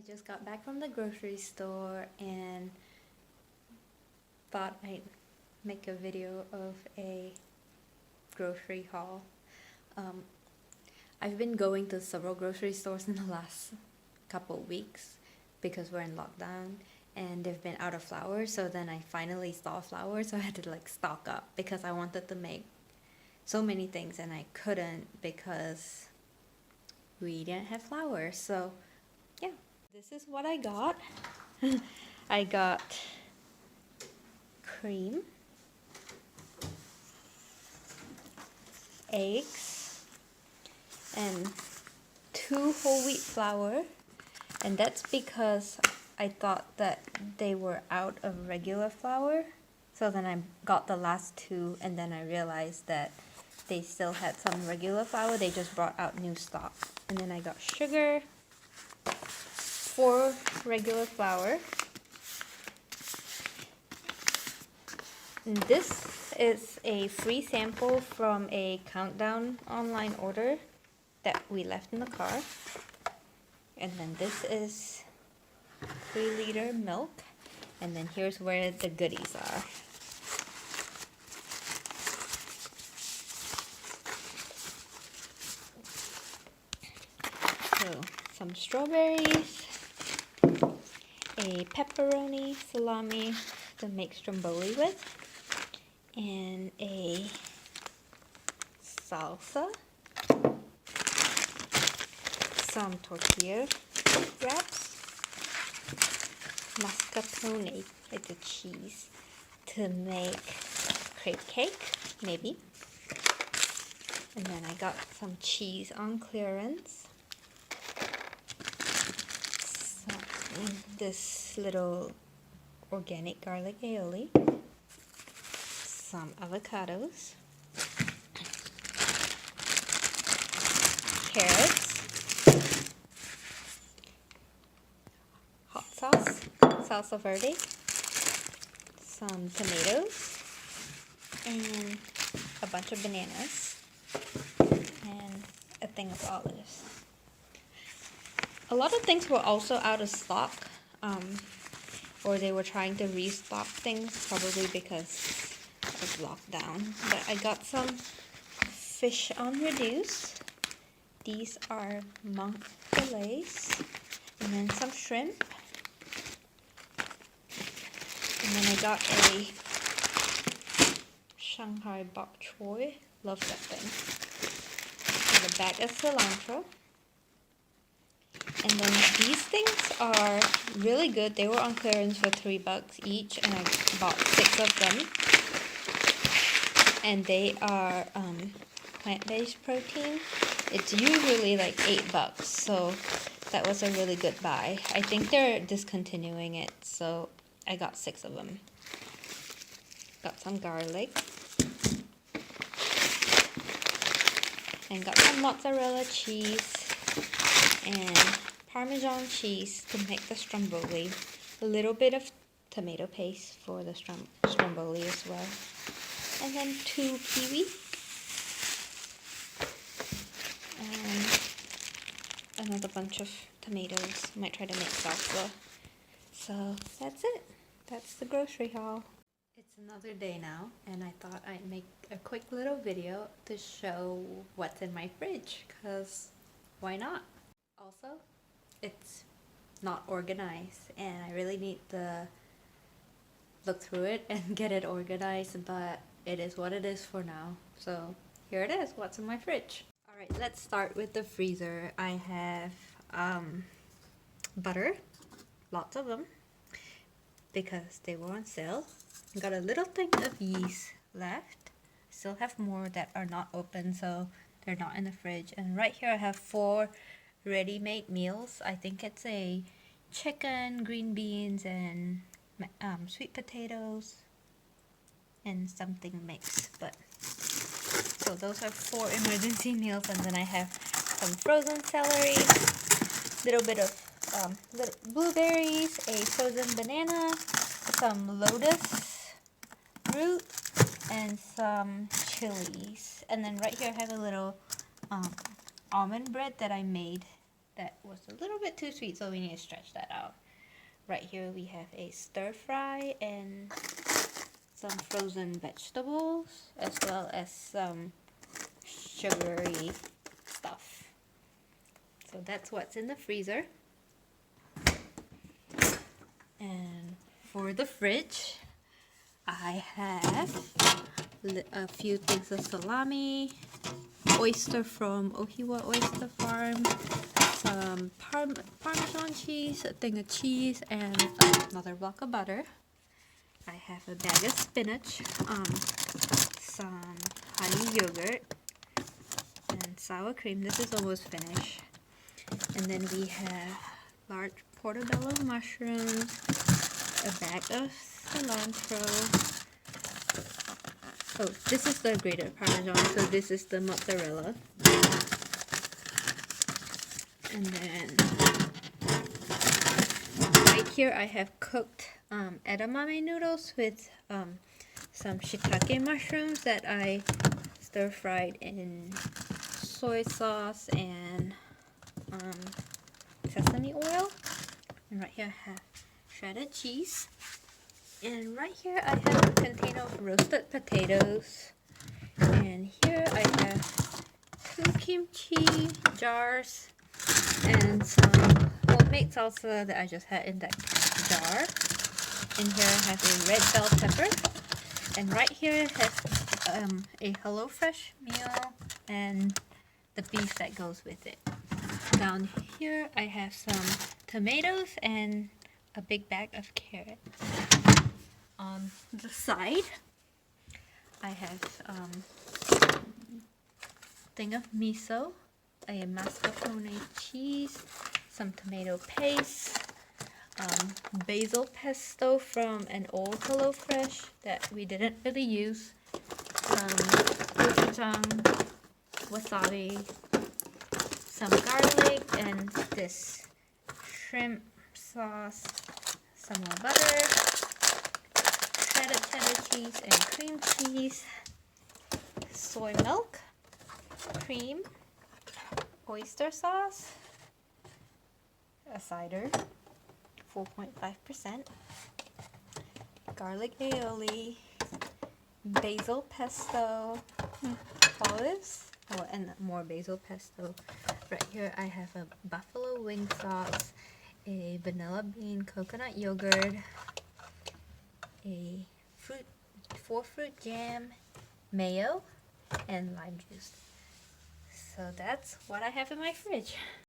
just got back from the grocery store and thought I'd make a video of a grocery haul. I've been going to several grocery stores in the last couple weeks because we're in lockdown and they've been out of flour, so then I finally saw flour, so I had to stock up because I wanted to make so many things and I couldn't because we didn't have flour. So yeah, this is what I got. I got cream, eggs, and 2 whole wheat flour, and that's because I thought that they were out of regular flour, so then I got the last 2 and then I realized that they still had some regular flour, they just brought out new stock. And then I got sugar, 4 regular flour. And this is a free sample from a Countdown online order that we left in the car. And then this is 3-liter milk. And then here's where the goodies are. So, some strawberries, a pepperoni salami to make stromboli with, and a salsa, some tortilla wraps, mascarpone, like the cheese, to make crepe cake, maybe. And then I got some cheese on clearance. This little organic garlic aioli, some avocados, carrots, hot sauce, salsa verde, some tomatoes, and a bunch of bananas, and a thing of olives. A lot of things were also out of stock, or they were trying to restock things, probably because of lockdown. But I got some fish on reduce. These are monk fillets, and then some shrimp. And then I got a Shanghai bok choy, love that thing, and a bag of cilantro. And then these things are really good. They were on clearance for $3 each, and I bought 6 of them. And they are plant-based protein. It's usually like $8, so that was a really good buy. I think they're discontinuing it, so I got 6 of them. Got some garlic. And got some mozzarella cheese and Parmesan cheese to make the stromboli. A little bit of tomato paste for the stromboli as well. And then 2 kiwi. And another bunch of tomatoes. Might try to make salsa. So that's it. That's the grocery haul. It's another day now, and I thought I'd make a quick little video to show what's in my fridge, because why not? Also, it's not organized, and I really need to look through it and get it organized, but it is what it is for now. So here it is, what's in my fridge. Alright, let's start with the freezer. I have butter, lots of them, because they were on sale. I got a little thing of yeast left. Still have more that are not open, so they're not in the fridge. And right here I have 4 ready-made meals. I think it's a chicken, green beans, and sweet potatoes, and something mixed. But so those are 4 emergency meals, and then I have some frozen celery, little bit of little blueberries, a frozen banana, some lotus root, and some chilies. And then right here I have a little almond bread that I made that was a little bit too sweet, so we need to stretch that out. Right here we have a stir fry and some frozen vegetables, as well as some sugary stuff. So that's what's in the freezer. And for the fridge, I have a few things of salami, oyster from Ohiwa Oyster Farm, some Parmesan cheese, a thing of cheese, and another block of butter. I have a bag of spinach, some honey yogurt, and sour cream. This is almost finished. And then we have large portobello mushrooms, a bag of cilantro. Oh, this is the grated Parmesan, so this is the mozzarella. And then right here I have cooked edamame noodles with some shiitake mushrooms that I stir fried in soy sauce and sesame oil. And right here I have shredded cheese. And right here I have a container of roasted potatoes. And here I have 2 kimchi jars and some homemade salsa that I just had in that jar. In here I have a red bell pepper. And right here I have a HelloFresh meal and the beef that goes with it. Down here I have some tomatoes and a big bag of carrots. On the side I have thing of miso, a mascarpone cheese, some tomato paste, basil pesto from an old HelloFresh that we didn't really use, gochujang, wasabi, some garlic, and this shrimp sauce, some more butter, shredded cheddar cheese and cream cheese, soy milk, cream, oyster sauce, a cider, 4.5%, garlic aioli, basil pesto, olives, oh, and more basil pesto. Right here I have a buffalo wing sauce, a vanilla bean coconut yogurt, a 4-fruit jam, mayo, and lime juice. So that's what I have in my fridge.